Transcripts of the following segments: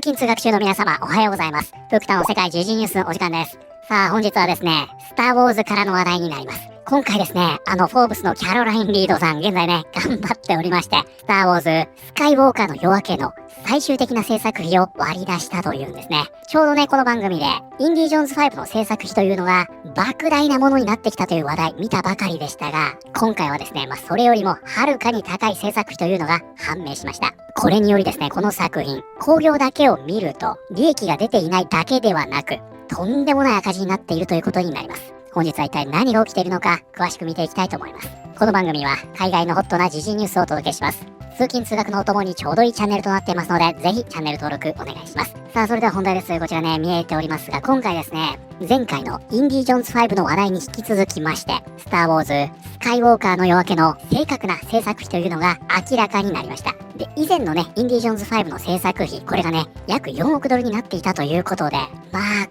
通勤通学中の皆様、おはようございます。フクタの世界時事ニュースのお時間です。さあ、本日はですね、スター・ウォーズからの話題になります。今回ですね、フォーブスのキャロライン・リードさん、現在ね、頑張っておりまして、スター・ウォーズ、スカイウォーカーの夜明けの最終的な制作費を割り出したというんですね。ちょうどね、この番組で、インディ・ジョーンズ5の制作費というのが、莫大なものになってきたという話題、見たばかりでしたが、今回はですね、それよりもはるかに高い制作費というのが判明しました。これによりですね、この作品、興行だけを見ると、利益が出ていないだけではなく、とんでもない赤字になっているということになります。本日は一体何が起きているのか、詳しく見ていきたいと思います。この番組は、海外のホットな時事ニュースをお届けします。通勤通学のお供にちょうどいいチャンネルとなっていますので、ぜひチャンネル登録お願いします。さあ、それでは本題です。こちらね、見えておりますが、今回ですね、前回のインディ・ジョーンズ5の話題に引き続きまして、スター・ウォーズ、スカイウォーカーの夜明けの正確な制作費というのが明らかになりました。で、以前のね、インディ・ジョーンズ5の制作費、これがね、約4億ドルになっていたということで、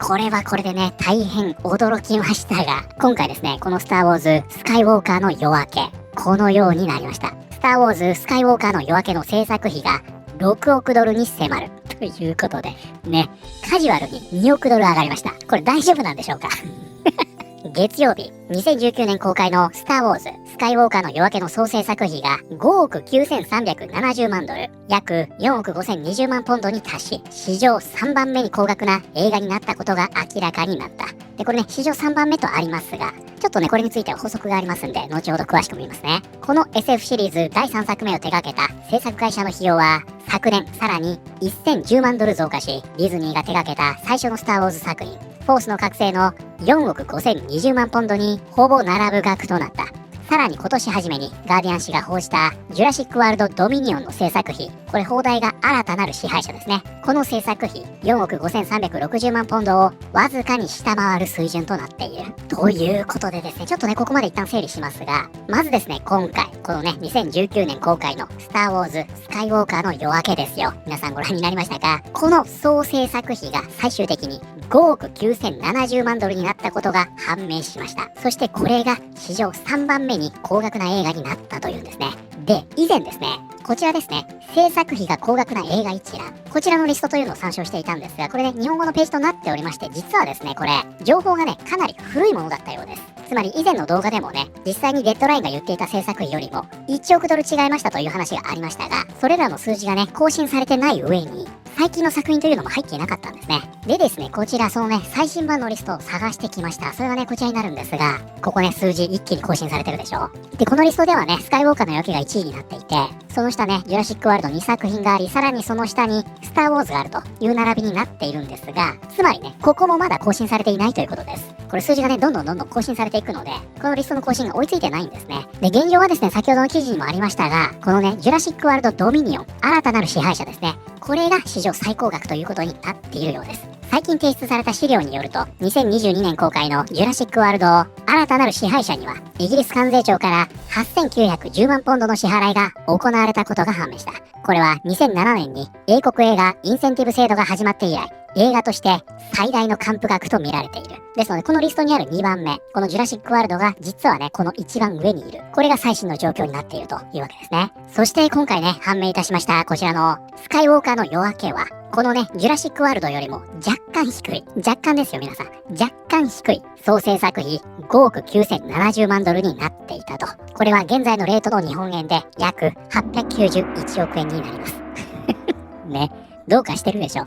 これはこれでね、大変驚きましたが、今回ですね、このスター・ウォーズ、スカイウォーカーの夜明け、このようになりました。スター・ウォーズ・スカイウォーカーの夜明けの制作費が6億ドルに迫るということで、ね、カジュアルに2億ドル上がりました。これ大丈夫なんでしょうか月曜日、2019年公開のスター・ウォーズ、スカイウォーカーの夜明けの総制作費が5億9370万ドル、約4億5020万ポンドに達し、史上3番目に高額な映画になったことが明らかになった。で、これね、史上3番目とありますが、ちょっとね、これについては補足がありますんで、後ほど詳しく見ますね。この SF シリーズ第3作目を手掛けた制作会社の費用は、昨年さらに1010万ドル増加し、ディズニーが手掛けた最初のスター・ウォーズ作品、フォースの覚醒の4億5020万ポンドにほぼ並ぶ額となった。さらに今年初めにガーディアン紙が報じたジュラシック・ワールド・ドミニオンの制作費、これ放題が新たなる支配者ですね。この制作費4億5360万ポンドをわずかに下回る水準となっている。ということでですね、ちょっとね、ここまで一旦整理しますが、まずですね、今回、このね、2019年公開のスター・ウォーズ・スカイウォーカーの夜明けですよ。皆さんご覧になりましたか？この総制作費が最終的に5億9070万ドルになったことが判明しました。そしてこれが史上3番目に高額な映画になったというんですね。で、以前ですね、こちらですね、制作費が高額な映画一覧、こちらのリストというのを参照していたんですが、これね、日本語のページとなっておりまして、実はですね、これ、情報がね、かなり古いものだったようです。つまり以前の動画でもね、実際にデッドラインが言っていた制作費よりも1億ドル違いましたという話がありましたが、それらの数字がね、更新されてない上に、最近の作品というのも入っていなかったんですね。でですね、こちらそのね、最新版のリストを探してきました。それがね、こちらになるんですが、ここね、数字一気に更新されてるでしょ。で、このリストではね、スカイウォーカーの夜明けが1位になっていて、その下ね、ジュラシックワールド2作品があり、さらにその下にスター・ウォーズがあるという並びになっているんですが、つまりね、ここもまだ更新されていないということです。これ数字がね、どんどん更新されていくので、このリストの更新が追いついてないんですね。で、現状はですね、先ほどの記事にもありましたが、このね、ジュラシックワールドドミニオン、新たなる支配者ですね。これが史上最高額ということになっているようです。最近提出された資料によると、2022年公開のジュラシックワールド新たなる支配者には、イギリス関税庁から8910万ポンドの支払いが行われたことが判明した。これは2007年に英国映画インセンティブ制度が始まって以来、映画として最大の還付額と見られている。ですので、このリストにある2番目、このジュラシックワールドが実はね、この一番上にいる。これが最新の状況になっているというわけですね。そして今回ね、判明いたしましたこちらのスカイウォーカーの夜明けは、このね、ジュラシックワールドよりも若干低い。若干ですよ、皆さん。若干低い。総制作費5億9070万ドルになっていたと。これは現在のレートの日本円で約891億円になります。ね、どうかしてるでしょ。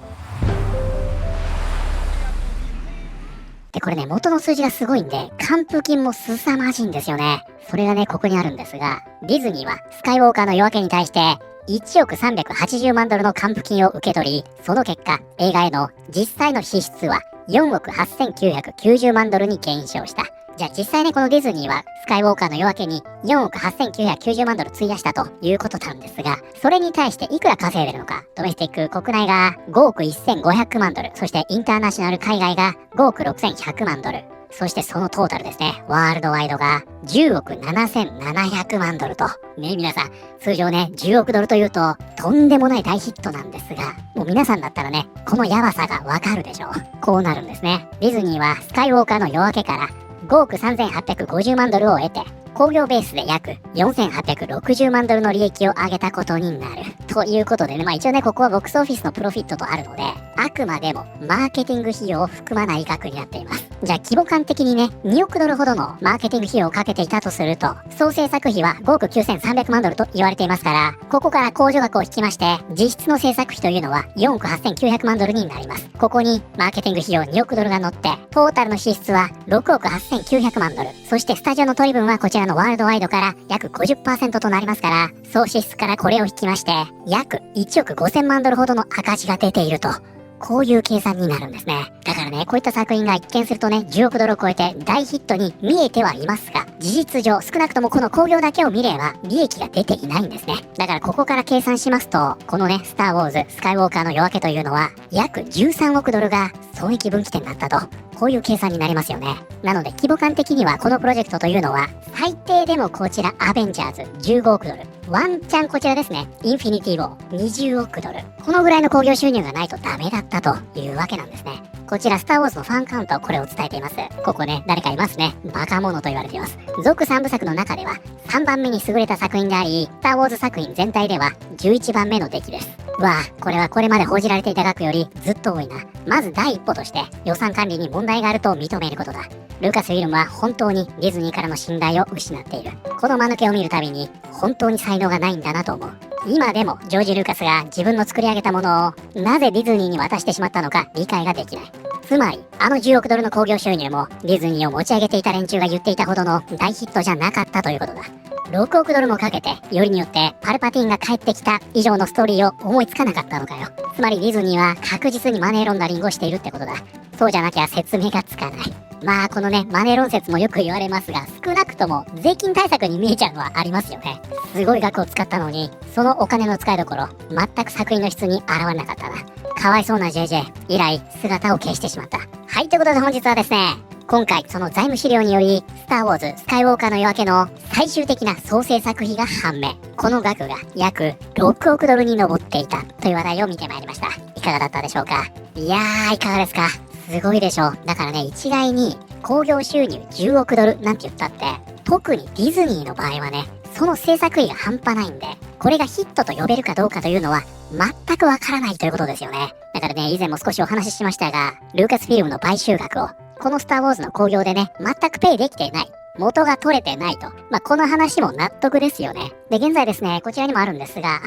で、これね、元の数字がすごいんで、還付金も凄まじいんですよね。それがね、ここにあるんですが、ディズニーはスカイウォーカーの夜明けに対して、1億380万ドルの還付金を受け取り、その結果、映画への実際の支出は4億8990万ドルに減少した。じゃあ実際ね、このディズニーはスカイウォーカーの夜明けに4億8990万ドル費やしたということなんですが、それに対していくら稼いでるのか、ドメスティック国内が5億1500万ドル、そしてインターナショナル海外が5億6100万ドル、そしてそのトータルですね、ワールドワイドが10億7700万ドルと。ね、皆さん、通常ね、10億ドルというと、とんでもない大ヒットなんですが、もう皆さんだったらね、このヤバさがわかるでしょう。こうなるんですね。ディズニーはスカイウォーカーの夜明けから5億3850万ドルを得て、興行ベースで約4860万ドルの利益を上げたことになる。ということでね、一応ね、ここはボックスオフィスのプロフィットとあるので、あくまでもマーケティング費用を含まない額になっています。じゃあ規模感的にね、2億ドルほどのマーケティング費用をかけていたとすると、総制作費は5億9300万ドルと言われていますから、ここから控除額を引きまして、実質の制作費というのは4億8900万ドルになります。ここにマーケティング費用2億ドルが乗って、トータルの支出は6億8900万ドル。そしてスタジオの取り分はこちらのワールドワイドから約 50% となりますから、総支出からこれを引きまして、約1億5000万ドルほどの赤字が出ていると。こういう計算になるんですね。だからね、こういった作品が一見するとね、10億ドルを超えて大ヒットに見えてはいますが、事実上、少なくともこの興行だけを見れば、利益が出ていないんですね。だからここから計算しますと、このね、スター・ウォーズ、スカイウォーカーの夜明けというのは、約13億ドルが損益分岐点だったと。こういう計算になりますよね。なので規模感的にはこのプロジェクトというのは最低でもこちらアベンジャーズ15億ドル、ワンチャンこちらですね、インフィニティ・ウォー20億ドル、このぐらいの興行収入がないとダメだったというわけなんですね。こちらスター・ウォーズのファンカウント、これを伝えています。ここね、誰かいますね。バカ者と言われています。続3部作の中では3番目に優れた作品であり、スター・ウォーズ作品全体では11番目の出来です。わあ、これはこれまで報じられていた額よりずっと多いな。まず第一歩として予算管理に問題があると認めることだ。ルーカスフィルムは本当にディズニーからの信頼を失っている。この間抜けを見るたびに本当に才能がないんだなと思う。今でもジョージ・ルーカスが自分の作り上げたものをなぜディズニーに渡してしまったのか理解ができない。つまりあの10億ドルの興行収入もディズニーを持ち上げていた連中が言っていたほどの大ヒットじゃなかったということだ。6億ドルもかけてよりによってパルパティーンが帰ってきた以上のストーリーを思いつかなかったのかよ。つまりディズニーは確実にマネーロンダリングをしているってことだ。そうじゃなきゃ説明がつかない。まあこのね、マネー論説もよく言われますが、少なくとも税金対策に見えちゃうのはありますよね。すごい額を使ったのに、そのお金の使いどころ全く作品の質に現れなかったな。かわいそうな JJ、 以来姿を消してしまった。はい、ということで本日はですね、今回その財務資料によりスター・ウォーズ・スカイウォーカーの夜明けの最終的な総制作費が判明。この額が約6億ドルに上っていたという話題を見てまいりました。いかがだったでしょうか。いやー、いかがですか。すごいでしょ。だからね、一概に興行収入10億ドルなんて言ったって、特にディズニーの場合はね、その制作費が半端ないんで、これがヒットと呼べるかどうかというのは全くわからないということですよね。だからね、以前も少しお話ししましたが、ルーカスフィルムの買収額をこのスター・ウォーズの興行でね、全くペイできていない。元が取れてないと。この話も納得ですよね。で、現在ですね、こちらにもあるんですが、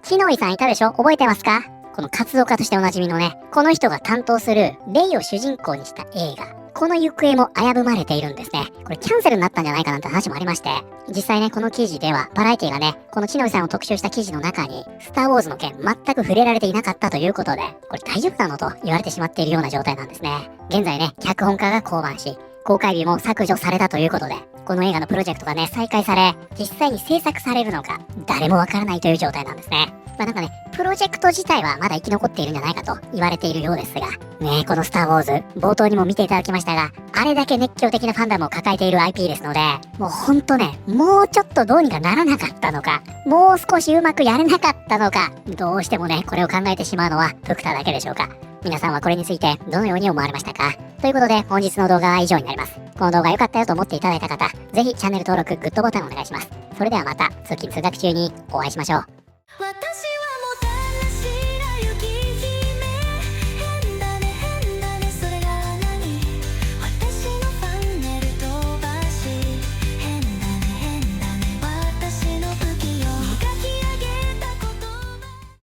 木の井さんいたでしょ？覚えてますか？この活動家としておなじみのね、この人が担当するレイを主人公にした映画。この行方も危ぶまれているんですね。これキャンセルになったんじゃないかなんて話もありまして、実際ね、この記事では、バラエティがね、この木の井さんを特集した記事の中に、スター・ウォーズの件全く触れられていなかったということで、これ大丈夫なのと言われてしまっているような状態なんですね。現在ね、脚本家が降板し、公開日も削除されたということで、この映画のプロジェクトがね、再開され、実際に制作されるのか、誰もわからないという状態なんですね。なんかね、プロジェクト自体はまだ生き残っているんじゃないかと言われているようですが、ね、このスター・ウォーズ、冒頭にも見ていただきましたが、あれだけ熱狂的なファンダムを抱えている IP ですので、もうほんとね、もうちょっとどうにかならなかったのか、もう少しうまくやれなかったのか、どうしてもね、これを考えてしまうのは、フクタだけでしょうか。皆さんはこれについてどのように思われましたか？ということで、本日の動画は以上になります。この動画良かったよと思っていただいた方、ぜひチャンネル登録、グッドボタンお願いします。それではまた、通勤通学中にお会いしましょう。